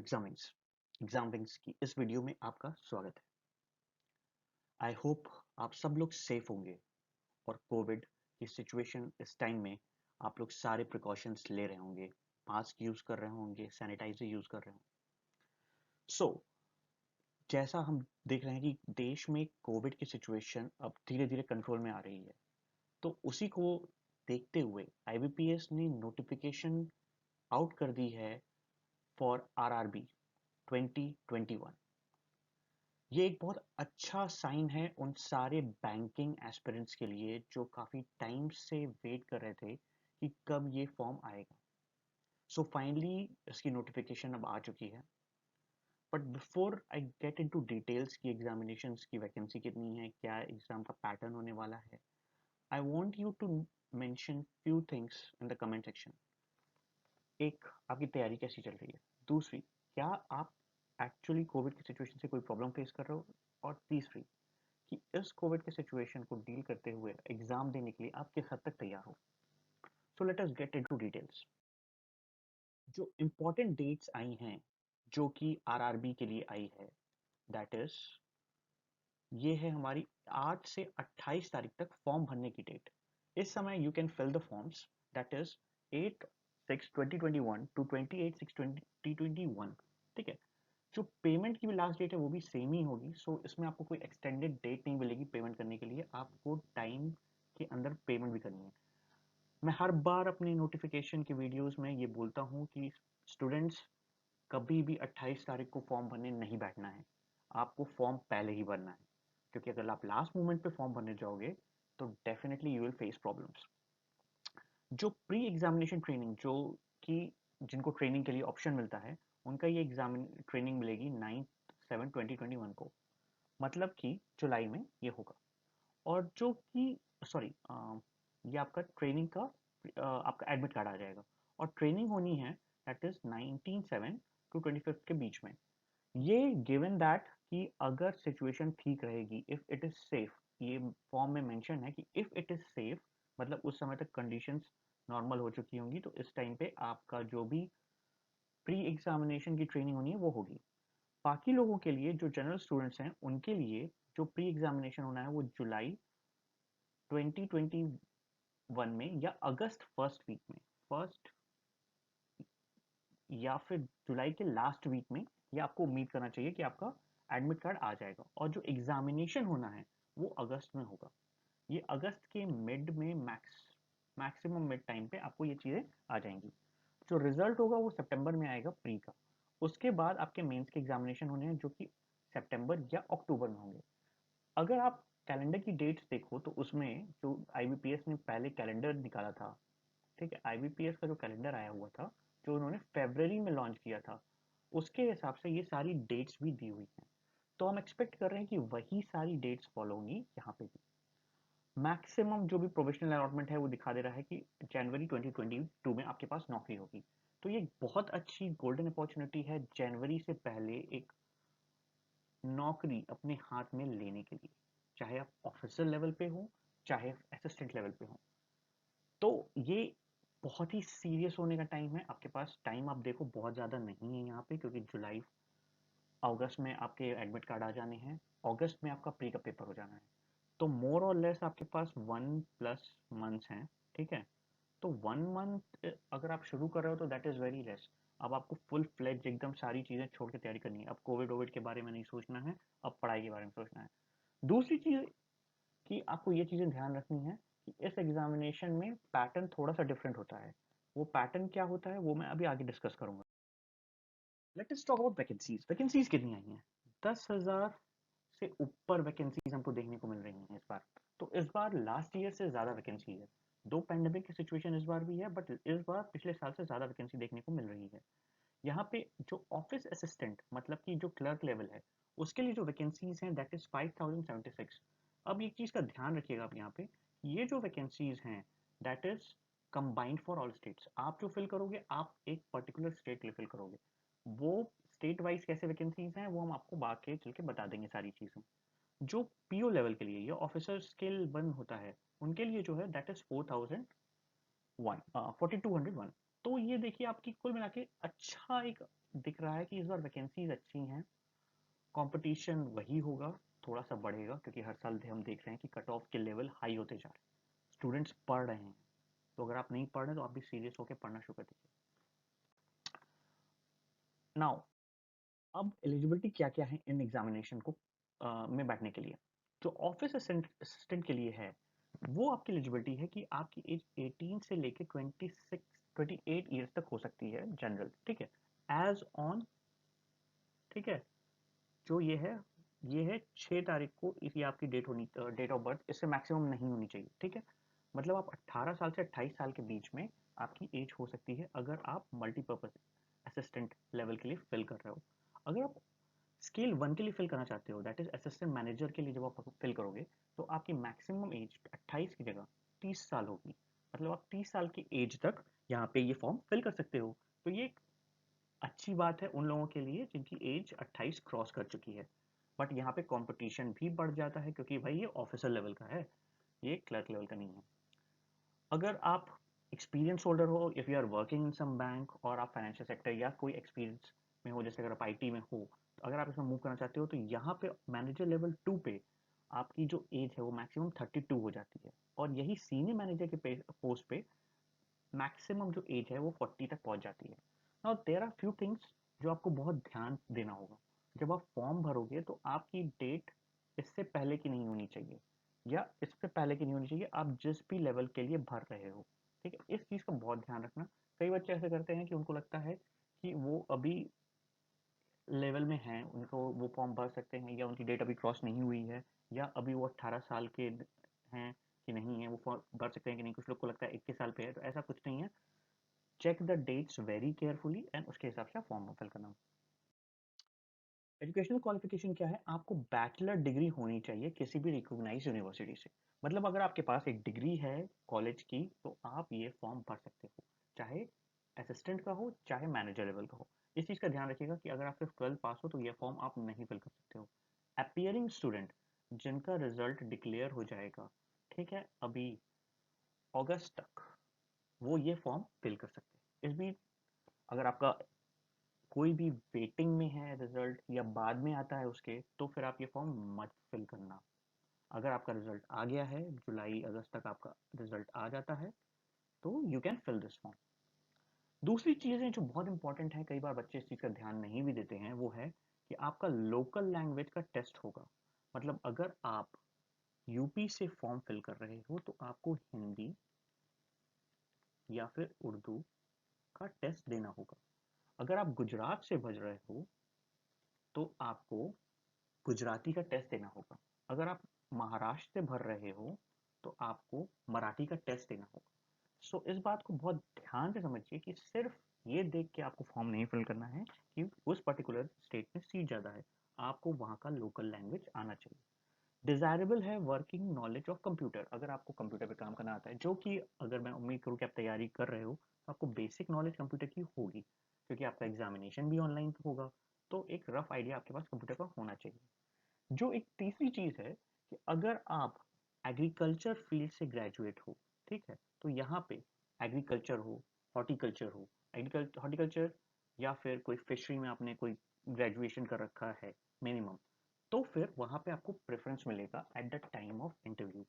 Exam wings की इस video में आपका स्वागत है। आई होप आप सब लोग सेफ होंगे और कोविड की सिचुएशन इस टाइम में आप लोग सारे प्रिकॉशंस ले रहे होंगे, मास्क यूज कर रहे होंगे, सैनिटाइजर यूज कर रहे होंगे। जैसा हम देख रहे हैं कि देश में कोविड की सिचुएशन अब धीरे धीरे कंट्रोल में आ रही है, तो उसी को देखते हुए आईबीपीएस ने नोटिफिकेशन आउट कर दी है फॉर आरआरबी 2021। ये एक बहुत अच्छा साइन है उन सारे बैंकिंग एस्पिरेंट्स के लिए जो काफ़ी टाइम से वेट कर रहे थे कि कब ये फॉर्म आएगा। सो फाइनली इसकी नोटिफिकेशन अब आ चुकी है। But before I get into details की एग्जामिनेशंस की वैकेंसी कितनी है, क्या एग्जाम का पैटर्न होने वाला है, I want you to mention few things in the comment section. एक, आपकी तैयारी कैसी चल रही है। दूसरी, क्या आप एक्चुअली कोविड की सिचुएशन से कोई प्रॉब्लम फेस कर रहे हो। और तीसरी, कि इस कोविड के सिचुएशन को डील करते हुए एग्जाम देने के लिए आप किस हद तक तैयार हो। So let us gate into details. जो इंपॉर्टेंट डेट्स आई हैं जो कि आरआरबी के लिए आई है, दैट इज ये है हमारी 8 से 28 तारीख तक फॉर्म भरने की डेट। इस समय you can fill the forms, that is 8/6/2021 to 28/6/2021। ठीक है। जो पेमेंट की भी लास्ट डेट है वो भी सेम ही होगी। सो इसमें आपको कोई एक्सटेंडेड डेट नहीं मिलेगी पेमेंट करने के लिए, आपको टाइम के अंदर पेमेंट भी करनी है। मैं हर बार अपने नोटिफिकेशन की वीडियोस में ये बोलता हूँ कि स्टूडेंट्स कभी भी 28 तारीख को फॉर्म भरने नहीं बैठना है, आपको फॉर्म पहले ही भरना है, क्योंकि अगर आप लास्ट मोमेंट पे फॉर्म भरने जाओगे तो definitely you will face problems. जो प्री एग्जामिनेशन ट्रेनिंग जो कि जिनको ट्रेनिंग के लिए ऑप्शन मिलता है, उनका ये एग्जाम ट्रेनिंग मिलेगी 9/7/2021 को, मतलब कि जुलाई में ये होगा। और जो कि सॉरी, ये आपका ट्रेनिंग का आपका एडमिट कार्ड आ जाएगा। और ट्रेनिंग होनी है दैट इज 19/7 टू 25 के बीच में। ये गिवन दैट कि अगर सिचुएशन ठीक रहेगी, इफ इट इज सेफ, ये फॉर्म में मेंशन है कि इफ इट इज सेफ मतलब उस समय तक कंडीशंस नॉर्मल हो चुकी होंगी, तो इस टाइम पे आपका जो भी प्री एग्जामिनेशन की ट्रेनिंग होनी है वो होगी। बाकी लोगों के लिए जो जनरल स्टूडेंट्स हैं उनके लिए जो प्री एग्जामिनेशन होना है वो जुलाई 2021 में या अगस्त फर्स्ट वीक में, फर्स्ट या फिर जुलाई के लास्ट वीक में, ये आपको उम्मीद करना चाहिए कि आपका एडमिट कार्ड आ जाएगा। और जो एग्जामिनेशन होना है वो अगस्त में होगा। ये अगस्त के मिड में मैक्सिमम मिड टाइम पे आपको ये चीज़ें आ जाएंगी। जो रिजल्ट होगा वो सितंबर में आएगा प्री का। उसके बाद आपके मेंस के एग्जामिनेशन होने हैं जो कि सितंबर या अक्टूबर में होंगे। अगर आप कैलेंडर की डेट्स देखो तो उसमें जो आईबीपीएस ने पहले कैलेंडर निकाला था, ठीक है, आईबीपीएस का जो कैलेंडर आया हुआ था जो उन्होंने फरवरी में लॉन्च किया था, उसके हिसाब से ये सारी डेट्स भी दी हुई हैं। तो हम एक्सपेक्ट कर रहे हैं कि वही सारी डेट्स फॉलो होंगी यहाँ पे भी। मैक्सिमम जो भी प्रोविजनल अलॉटमेंट है वो दिखा दे रहा है कि जनवरी 2022 में आपके पास नौकरी होगी। तो ये बहुत अच्छी गोल्डन अपॉर्चुनिटी है जनवरी से पहले एक नौकरी अपने हाथ में लेने के लिए, चाहे आप ऑफिसर लेवल पे हो चाहे असिस्टेंट लेवल पे हो। तो ये बहुत ही सीरियस होने का टाइम है। आपके पास टाइम आप देखो बहुत ज़्यादा नहीं है यहाँ पे, क्योंकि जुलाई अगस्त में आपके एडमिट कार्ड आ जाने हैं, अगस्त में आपका प्री का पेपर हो जाना है। तो मोर और लेस आपके पास 1+ मंथ्स हैं। ठीक है। तो 1 मंथ अगर आप शुरू कर रहे हो तो दैट इज़ वेरी लेस। अब आपको फुल फ्लेज एकदम सारी चीज़ें छोड़ के तैयारी करनी है। अब कोविड वोविड के बारे में नहीं सोचना है, अब पढ़ाई के बारे में सोचना है। दूसरी चीज़ कि आपको ये चीज़ें ध्यान रखनी है कि इस एग्जामिनेशन में पैटर्न थोड़ा सा डिफरेंट होता है। वो पैटर्न क्या होता है वो मैं अभी आगे डिस्कस करूंगा। Let us talk about vacancies. Vacancies कितनी आई हैं? 10,000 से ऊपर वैकेंसीज हमको देखने को मिल रही हैं इस बार। तो इस बार लास्ट ईयर से ज़्यादा वैकेंसी है। दो पैंडेमिक की सिचुएशन इस बार भी है, बट इस बार पिछले साल से ज़्यादा वैकेंसी देखने को मिल रही है। यहाँ पे जो ऑफिस असिस्टेंट मतलब कि जो क्लर्क लेवल है, उसके लिए जो वैकेंसीज हैं दैट इज 5076। अब एक चीज़ का ध्यान रखिएगा आप यहाँ पे, ये जो वैकेंसीज हैं that is combined for all states. आप जो फिल करोगे आप एक पर्टिकुलर स्टेट के लिए फिल करोगे। वो स्टेट वाइज कैसे वैकेंसीज हैं वो हम आपको बाकी चल के बता देंगे सारी चीज़ें। जो पीओ लेवल के लिए या ऑफिसर स्केल 1 होता है, उनके लिए जो है दैट इज 4201। तो ये देखिए आपकी कुल मिला के अच्छा एक दिख रहा है कि इस बार वैकेंसीज अच्छी हैं, कंपटीशन वही होगा, थोड़ा सा बढ़ेगा क्योंकि हर साल हम देख रहे हैं कि कट ऑफ के लेवल हाई होते जा रहे हैं, स्टूडेंट्स पढ़ रहे हैं। तो अगर आप नहीं पढ़ रहे तो आप भी सीरियस होकर पढ़ना शुरू कर दीजिए। नाउ अब एलिजिबिलिटी क्या क्या है इन एग्जामिनेशन को में बैठने के लिए। जो ऑफिस असिस्टेंट के लिए है वो आपकी एलिजिबिलिटी है कि आपकी एज 18 से लेके 28 ईयर्स तक हो सकती है जनरल, ठीक है, एज ऑन, ठीक है, जो ये है 6 तारीख को, ये आपकी डेट ऑफ बर्थ, इससे मैक्सिमम नहीं होनी चाहिए, ठीक है। मतलब आप 18 साल से 28 साल के बीच में आपकी एज हो सकती है अगर आप मल्टीपर्पज असिस्टेंट लेवल के लिए फिल कर रहे हो। अगर आप स्केल 1 के लिए फिल करना चाहते हो, दैट इज असिस्टेंट मैनेजर के लिए, जब आप फिल करोगे तो आपकी मैक्सिमम एज 28 की जगह 30 साल होगी। मतलब आप 30 साल की एज तक यहाँ पे ये फॉर्म फिल कर सकते हो। तो ये एक अच्छी बात है उन लोगों के लिए जिनकी एज 28 क्रॉस कर चुकी है। बट यहाँ पे कंपटीशन भी बढ़ जाता है क्योंकि भाई ये ऑफिसर लेवल का है, ये क्लर्क लेवल का नहीं है। अगर आप एक्सपीरियंस होल्डर हो, if you are working in some bank और आप फाइनेंशियल सेक्टर या कोई एक्सपीरियंस में हो, जैसे अगर आप आईटी में हो, तो अगर आप इसमें मूव करना चाहते हो तो यहाँ पे मैनेजर लेवल 2 पे आपकी जो एज है वो मैक्सिमम 32 हो जाती है। और यही सीनियर मैनेजर के पोस्ट पे मैक्सिमम जो एज है वो 40 तक पहुंच जाती है। Now there are few things जो आपको बहुत ध्यान देना होगा। जब आप फॉर्म भरोगे तो आपकी डेट इससे पहले की नहीं होनी चाहिए, या इससे पहले की नहीं होनी चाहिए आप जिस भी लेवल के लिए भर रहे हो, ठीक है, इस चीज़ का बहुत ध्यान रखना। कई बच्चे ऐसे करते हैं कि उनको लगता है कि वो अभी लेवल में हैं, उनको वो फॉर्म भर सकते हैं, या उनकी डेट अभी क्रॉस नहीं हुई है, या अभी वो 18 साल के हैं कि नहीं है, वो फॉर्म भर सकते हैं कि नहीं। कुछ लोग को लगता है 21 साल पे है, तो ऐसा कुछ नहीं है। Check the dates very carefully and उसके हिसाब से आप फॉर्म फिल करना। एजुकेशनल क्वालिफिकेशन क्या है, आपको बैचलर डिग्री होनी चाहिए किसी भी रिकॉग्नाइज यूनिवर्सिटी से। मतलब अगर आपके पास एक डिग्री है कॉलेज की तो आप ये फॉर्म भर सकते हो, चाहे असिस्टेंट का हो चाहे मैनेजर लेवल का हो। इस चीज़ का ध्यान रखिएगा कि अगर आप सिर्फ 12 पास हो तो ये फॉर्म आप नहीं फिल कर सकते हो। अपियरिंग स्टूडेंट जिनका रिजल्ट डिक्लेयर हो जाएगा, ठीक है, अभी अगस्त तक, वो ये फॉर्म फिल कर सकते हैं। इस बीच अगर आपका कोई भी वेटिंग में है रिजल्ट या बाद में आता है उसके, तो फिर आप ये फॉर्म मत फिल करना। अगर आपका रिजल्ट आ गया है, जुलाई अगस्त तक आपका रिजल्ट आ जाता है, तो you can fill this form. दूसरी चीज़ें जो बहुत इंपॉर्टेंट है, कई बार बच्चे इस चीज़ का ध्यान नहीं भी देते हैं, वो है कि आपका लोकल लैंग्वेज का टेस्ट होगा। मतलब अगर आप यूपी से फॉर्म फिल कर रहे हो तो आपको हिंदी या फिर उर्दू का टेस्ट देना होगा। अगर आप गुजरात से भज रहे हो तो आपको गुजराती का टेस्ट देना होगा। अगर आप महाराष्ट्र से भर रहे हो तो आपको मराठी का टेस्ट देना होगा। सो इस बात को बहुत ध्यान से समझिए कि सिर्फ ये देख के आपको फॉर्म नहीं फिल करना है कि उस पर्टिकुलर स्टेट में सीट ज़्यादा है, आपको वहाँ का लोकल लैंग्वेज आना चाहिए। डिज़ायरेबल है वर्किंग नॉलेज ऑफ कंप्यूटर, अगर आपको कंप्यूटर पे काम करना आता है, जो कि अगर मैं उम्मीद करूँ कि आप तैयारी कर रहे हो तो आपको बेसिक नॉलेज कंप्यूटर की होगी क्योंकि आपका एग्जामिनेशन भी ऑनलाइन होगा। तो एक रफ आइडिया आपके पास कंप्यूटर का होना चाहिए। जो एक तीसरी चीज़ है कि अगर आप एग्रीकल्चर फील्ड से ग्रेजुएट हो, ठीक है, तो यहाँ पे एग्रीकल्चर हो, हॉर्टिकल्चर हो, एग्रीकल्चर हॉर्टिकल्चर या फिर कोई फिशरी में आपने कोई ग्रेजुएशन कर रखा है मिनिमम, तो फिर वहाँ पे आपको प्रेफरेंस मिलेगा at the time of interview.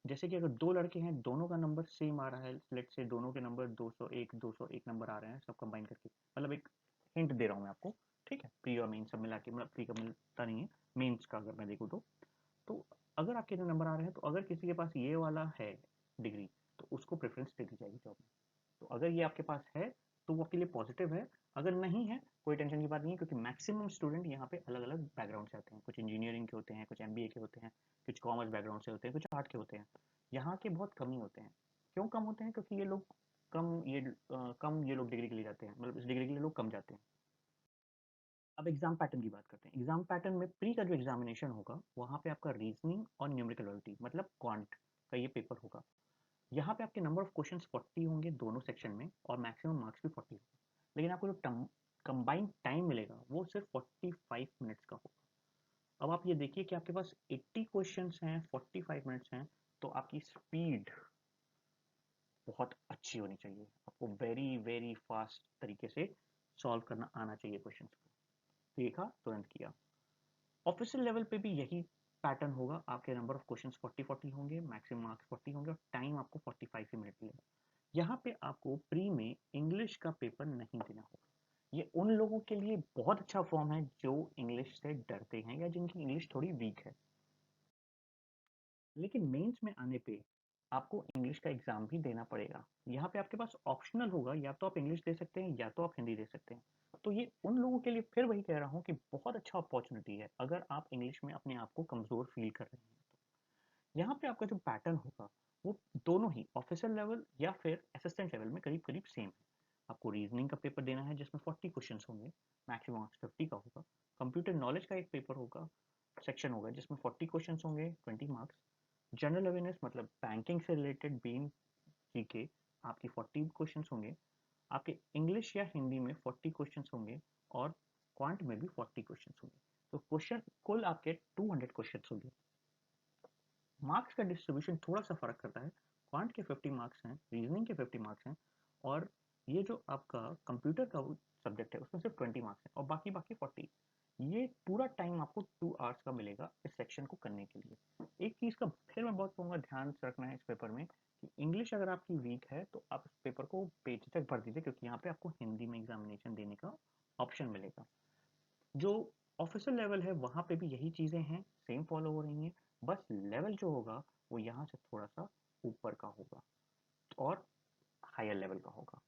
जैसे कि अगर दो लड़के हैं, दोनों का नंबर सेम आ रहा है, लेट से दोनों के नंबर 201 नंबर आ रहे हैं सब कंबाइन करके, मतलब एक हिंट दे रहा हूँ मैं आपको, ठीक है, प्री और मेन सब मिला के, मतलब प्री का मिलता नहीं है, मेंस का अगर मैं देखूँ तो अगर आपके इतने नंबर आ रहे हैं तो अगर किसी के पास ये वाला है डिग्री तो उसको प्रेफरेंस दे दी जाएगी जॉब में। तो अगर ये आपके पास है तो वो आपके लिए पॉजिटिव है, अगर नहीं है कोई टेंशन की बात नहीं है, क्योंकि मैक्सिमम स्टूडेंट यहाँ पे अलग अलग बैकग्राउंड से आते हैं, कुछ इंजीनियरिंग के होते हैं, कुछ एमबीए के होते हैं, कुछ कॉमर्स बैकग्राउंड से होते हैं, कुछ आर्ट के होते हैं। यहाँ के बहुत कम ही होते हैं। क्यों कम होते हैं? क्योंकि ये लोग कम ये लोग डिग्री के लिए जाते हैं, मतलब इस डिग्री के लिए लोग कम जाते हैं। अब एग्जाम पैटर्न की बात करते हैं। एग्जाम पैटर्न में प्री का जो एग्जामिनेशन होगा वहाँ पे आपका रीजनिंग और न्यूमेरिकल एबिलिटी मतलब क्वांट का ये पेपर होगा। यहाँ पे आपके नंबर ऑफ क्वेश्चंस 40 होंगे दोनों सेक्शन में और मैक्सिमम मार्क्स भी 40 होंगे। लेकिन आपको जो कंबाइंड टाइम मिलेगा वो सिर्फ 45 मिनट्स का होगा। अब आप ये देखिए कि आपके पास 80 क्वेश्चंस हैं, 45 मिनट्स हैं, तो आपकी स्पीड बहुत अच्छी होनी चाहिए, आपको वेरी वेरी फास्ट तरीके से सॉल्व करना आना चाहिए क्वेश्चन को। देखा, तुरंत किया। ऑफिशियल लेवल पे भी यही पैटर्न होगा, आपके नंबर ऑफ क्वेश्चंस 40-40 होंगे, मैक्सिमम मार्क्स 40 होंगे और टाइम आपको 45 ही मिनट मिलेगा। यहाँ पे आपको प्री में इंग्लिश का पेपर नहीं देना होगा। ये उन लोगों के लिए बहुत अच्छा फॉर्म है जो इंग्लिश से डरते हैं या जिनकी इंग्लिश थोड़ी वीक है। लेकिन मेंस में आने पे आपको इंग्लिश का एग्जाम भी देना पड़ेगा। यहाँ पे आपके पास ऑप्शनल होगा, या तो आप इंग्लिश दे सकते हैं या तो आप हिंदी दे सकते हैं। तो ये उन लोगों के लिए फिर वही कह रहा हूँ कि बहुत अच्छा अपॉर्चुनिटी है अगर आप इंग्लिश में अपने आप को कमजोर फील कर रहे हैं। यहाँ पे आपका जो पैटर्न होगा वो दोनों ही ऑफिशियल लेवल या फिर असिस्टेंट लेवल में करीब करीब सेम है। आपको रीजनिंग का पेपर देना है जिसमें 40 क्वेश्चंस होंगे, मैक्सिमम मार्क्स 50 का होगा। कंप्यूटर नॉलेज का एक पेपर होगा, सेक्शन होगा जिसमें 40 क्वेश्चंस होंगे, 20 मार्क्स। जनरल अवेयरनेस मतलब बैंकिंग से रिलेटेड बीन जीके, आपकी 40 क्वेश्चंस होंगे। आपके इंग्लिश या हिंदी में 40 क्वेश्चंस होंगे और क्वांट में भी 40 क्वेश्चंस होंगे। तो क्वेश्चन कुल आपके 200 क्वेश्चंस होंगे। मार्क्स का डिस्ट्रीब्यूशन थोड़ा सा फर्क करता है। क्वांट के 50 मार्क्स हैं, रीजनिंग के 50 मार्क्स हैं और ये जो आपका कंप्यूटर का सब्जेक्ट है उसमें सिर्फ 20 मार्क्स हैं और बाकी बाकी 40। ये पूरा टाइम आपको 2 आवर्स का मिलेगा इस सेक्शन को करने के लिए। एक चीज़ का फिर मैं बहुत कहूँगा ध्यान से रखना है इस पेपर में कि इंग्लिश अगर आपकी वीक है तो आप इस पेपर को बेझिझक भर दीजिए, क्योंकि यहाँ पे आपको हिंदी में एग्जामिनेशन देने का ऑप्शन मिलेगा। जो ऑफिशियल लेवल है वहाँ पे भी यही चीज़ें हैं, सेम फॉलो हो रही हैं। बस लेवल जो होगा वो यहाँ से थोड़ा सा ऊपर का होगा और हायर लेवल का होगा।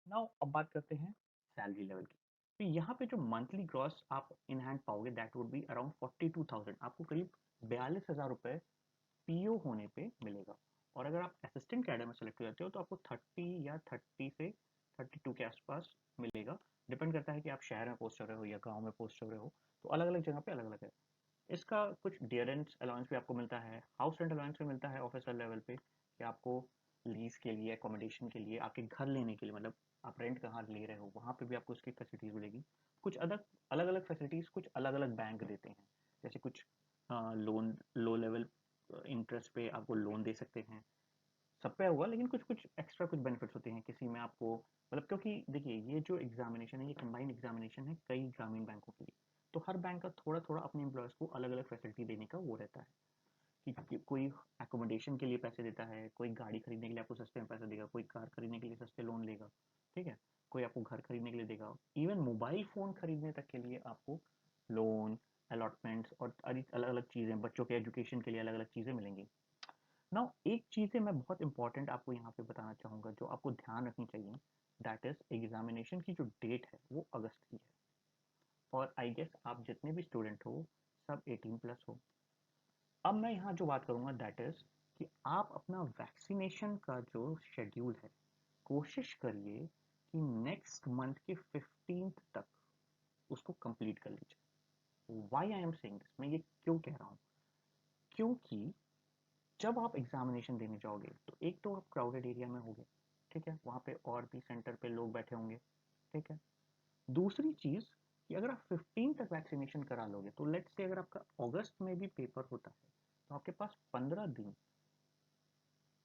नाउ अब बात करते हैं सैलरी लेवल की। तो यहाँ पे जो मंथली ग्रॉस आप इन हैंड पाओगे दैट वुड बी अराउंड 42,000, आपको करीब 42,000 रुपये पीओ होने पे मिलेगा। और अगर आप असिस्टेंट कैडर में सेलेक्ट हो जाते हो तो आपको 30 या 30 से 32 के आसपास मिलेगा। डिपेंड करता है कि आप शहर में पोस्ट हो रहे हो या गांव में पोस्ट हो रहे हो, तो अलग अलग जगह पे अलग अलग है। इसका कुछ डियरेंस अलाउंस भी आपको मिलता है, हाउस रेंट अलाउंस भी मिलता है ऑफिशियल लेवल पे कि आपको लीज के लिए, एकोमोडेशन के लिए, आपके घर लेने के लिए, मतलब आप रेंट कहाँ ले रहे हो वहाँ पे भी आपको उसकी फैसिलिटीज मिलेगी। कुछ अलग अलग अलग फैसिलिटीज कुछ अलग अलग बैंक देते हैं, जैसे कुछ लोन लो लेवल इंटरेस्ट पे आपको लोन दे सकते हैं। सब पे होगा लेकिन कुछ कुछ एक्स्ट्रा कुछ बेनिफिट्स होते हैं, किसी में आपको मतलब, क्योंकि देखिए ये जो एग्जामिनेशन है ये कंबाइंड एग्जामिनेशन है कई ग्रामीण बैंकों के लिए। तो हर बैंक का थोड़ा थोड़ा अपने एम्प्लॉयज़ को अलग अलग फैसिलिटी देने का वो रहता है कि कोई एकोमोडेशन के लिए पैसे देता है, कोई गाड़ी खरीदने के लिए आपको सस्ते में पैसे देगा, कोई कार खरीदने के लिए सस्ते लोन लेगा, ठीक है, कोई आपको घर खरीदने के लिए देगा, इवन मोबाइल फ़ोन खरीदने तक के लिए आपको लोन, अलॉटमेंट्स और अलग अलग चीज़ें, बच्चों के एजुकेशन के लिए अलग अलग चीज़ें मिलेंगी। नाउ एक चीज़ें मैं बहुत इंपॉर्टेंट आपको यहाँ पे बताना चाहूँगा जो आपको ध्यान रखनी चाहिए, दैट इज़ एग्जामिनेशन की जो डेट है वो अगस्त की है। और आई गेस आप जितने भी स्टूडेंट हो सब 18+ हो। अब मैं यहाँ जो बात करूँगा दैट इज़ कि आप अपना वैक्सीनेशन का जो शेड्यूल है कोशिश करिए कि नेक्स्ट मंथ के 15 तक उसको कंप्लीट कर लीजिए। Why I am saying this, मैं ये क्यों कह रहा हूँ, क्योंकि जब आप एग्जामिनेशन देने जाओगे तो एक तो आप क्राउडेड एरिया में होगे, ठीक है, वहाँ पे और भी सेंटर पे लोग बैठे होंगे, ठीक है। दूसरी चीज़ कि अगर आप 15 तक वैक्सीनेशन करा लोगे तो लेट्स से अगर आपका अगस्त में भी पेपर होता है तो आपके पास 15 दिन,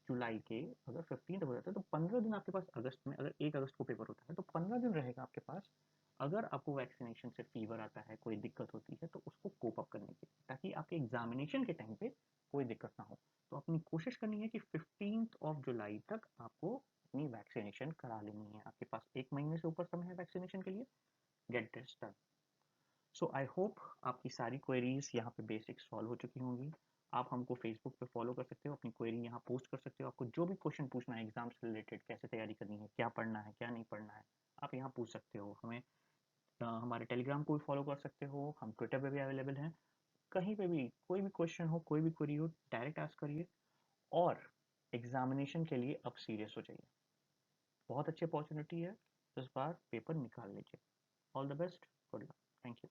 जुलाई के अगर 15 तक हो जाता है तो 15 दिन आपके पास अगस्त में, अगर 1 अगस्त को पेपर होता है तो 15 दिन रहेगा आपके पास। अगर आपको वैक्सीनेशन से फीवर आता है, कोई दिक्कत होती है तो उसको कोप अप करने की, ताकि आपके एग्जामिनेशन के टाइम पे कोई दिक्कत ना हो। तो अपनी कोशिश करनी है कि 15 जुलाई तक आपको अपनी वैक्सीनेशन करा लेनी है। आपके पास 1 महीने से ऊपर समय है वैक्सीनेशन के लिए। Get this done. So I hope आपकी सारी क्वेरीज यहाँ पे बेसिक सॉल्व हो चुकी होंगी। आप हमको फेसबुक पे फॉलो कर सकते हो, अपनी क्वेरी यहाँ पोस्ट कर सकते हो। आपको जो भी क्वेश्चन पूछना है एग्जाम से रिलेटेड, कैसे तैयारी करनी है, क्या पढ़ना है, क्या नहीं पढ़ना है, आप यहाँ पूछ सकते हो हमें। हमारे टेलीग्राम को भी फॉलो कर सकते हो, हम ट्विटर पे भी अवेलेबल हैं। कहीं पे भी कोई भी क्वेश्चन हो, कोई भी क्वेरी हो, डायरेक्ट आस्क करिए। और एग्जामिनेशन के लिए अब सीरियस हो जाइए, बहुत अच्छी अपॉर्चुनिटी है, इस बार पेपर निकाल लीजिए। All the best, good luck, thank you.